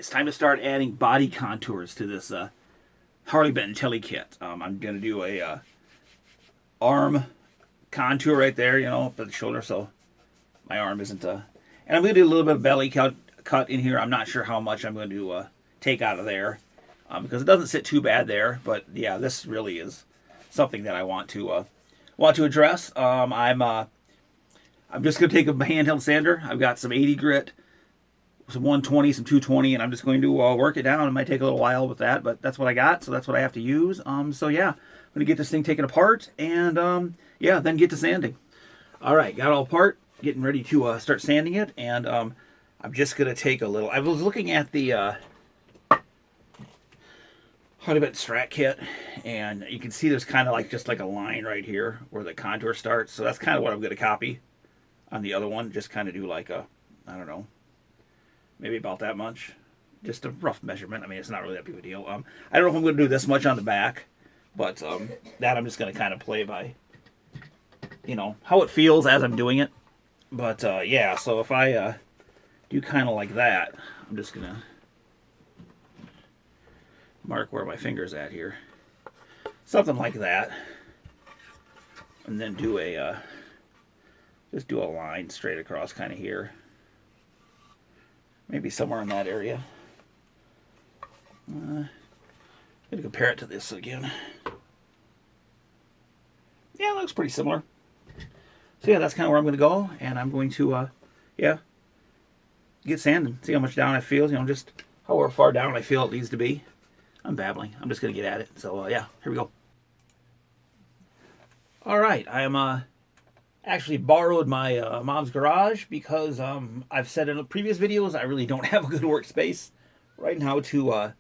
it's time to start adding body contours to this Harley Benton Tele kit. I'm going to do a arm contour right there, you know, up at the shoulder, so my arm isn't... and I'm going to do a little bit of belly cut in here. I'm not sure how much I'm going to take out of there because it doesn't sit too bad there. But yeah, this really is something that I want to address. I'm just going to take a handheld sander. I've got some 80 grit, some 120, some 220, and I'm just going to work it down. It might take a little while with that, but that's what I got, so that's what I have to use. So yeah, I'm going to get this thing taken apart and yeah, then get to sanding. All right, got it all apart, getting ready to start sanding it, and I'm just going to take a little... I was looking at the Harley Benton Strat kit, and you can see there's kind of like just like a line right here where the contour starts, so that's kind of what I'm going to copy on the other one. Just kind of do like a, I don't know, maybe about that much. Just a rough measurement. I mean, it's not really that big of a deal. I don't know if I'm going to do this much on the back, but that I'm just going to kind of play by, you know, how it feels as I'm doing it. But yeah, so if I do kind of like that, I'm just going to mark where my finger's at here. Something like that. And then do a, just do a line straight across kind of here. Maybe somewhere in that area. I'm going to compare it to this again. Yeah, it looks pretty similar. So yeah, that's kind of where I'm going to go. And I'm going to, yeah, get sanding. See how much down it feels. You know, just however far down I feel it needs to be. I'm babbling. I'm just going to get at it. So yeah, here we go. All right, I am actually borrowed my mom's garage because I've said in previous videos I really don't have a good workspace right now to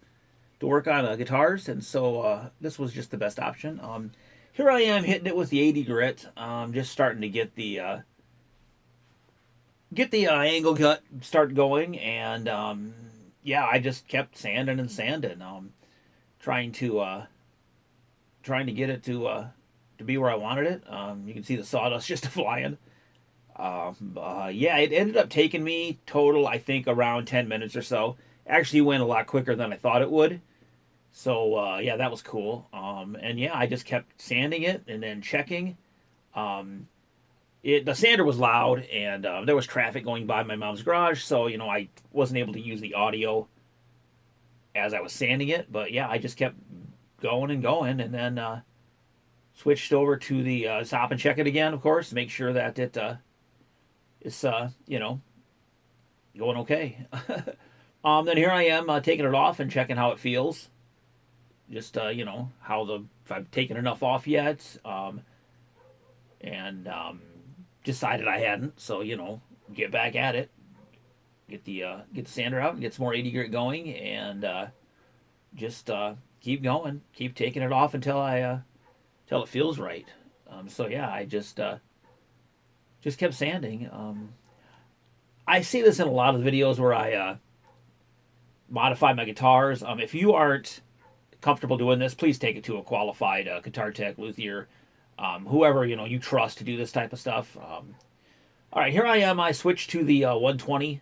work on guitars, and so this was just the best option. Here I am hitting it with the 80 grit, just starting to get the angle cut start going, and yeah, I just kept sanding and sanding, trying to get it to be where I wanted it. You can see the sawdust just flying. Yeah, it ended up taking me total, I think, around 10 minutes or so. Actually went a lot quicker than I thought it would. So, yeah, that was cool. And yeah, I just kept sanding it and then checking. The sander was loud, and there was traffic going by my mom's garage, so, you know, I wasn't able to use the audio as I was sanding it. But yeah, I just kept going and going, and then switched over to the stop and check it again, of course, to make sure that it is, you know, going okay. Then here I am taking it off and checking how it feels. Just, you know, if I've taken enough off yet. And decided I hadn't. So, you know, get back at it. Get the sander out and get some more 80 grit going. And just keep going. Keep taking it off until it feels right. So yeah, I just kept sanding. I see this in a lot of the videos where I modify my guitars. If you aren't comfortable doing this, please take it to a qualified guitar tech, luthier, whoever you trust to do this type of stuff. All right, here I am. I switched to the 120,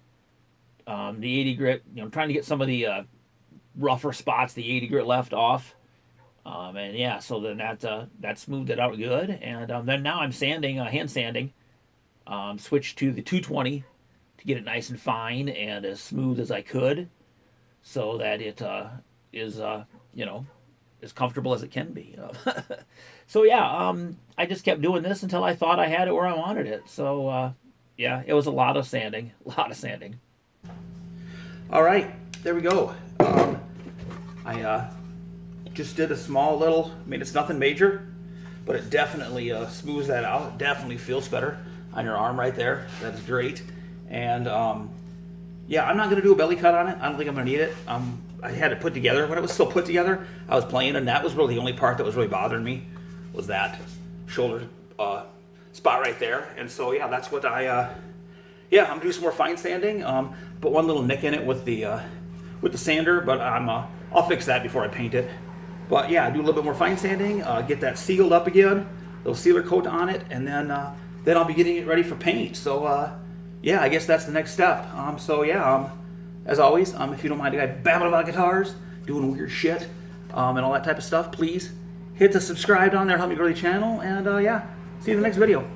the 80 grit. Trying to get some of the rougher spots, the 80 grit left off. And yeah, so then that smoothed it out good. And then now I'm sanding, hand sanding. Switched to the 220 to get it nice and fine and as smooth as I could, so that it is as comfortable as it can be. So yeah, I just kept doing this until I thought I had it where I wanted it. So yeah, it was a lot of sanding, All right, there we go. I just did a small little, it's nothing major, but it definitely smooths that out. It definitely feels better on your arm right there. That's great. And yeah, I'm not going to do a belly cut on it. I don't think I'm going to need it. I had it put together. When it was still put together, I was playing, and that was really the only part that was really bothering me, was that shoulder spot right there. And so yeah, that's what I'm gonna do some more fine sanding. Put one little nick in it with the sander, but I'll fix that before I paint it. But yeah, do a little bit more fine sanding, get that sealed up again, little sealer coat on it, and then I'll be getting it ready for paint. So yeah, I guess that's the next step. So yeah, as always, if you don't mind a guy babbling about guitars, doing weird shit, and all that type of stuff, please hit the subscribe down there, help me grow the channel, and yeah, see you in the next video.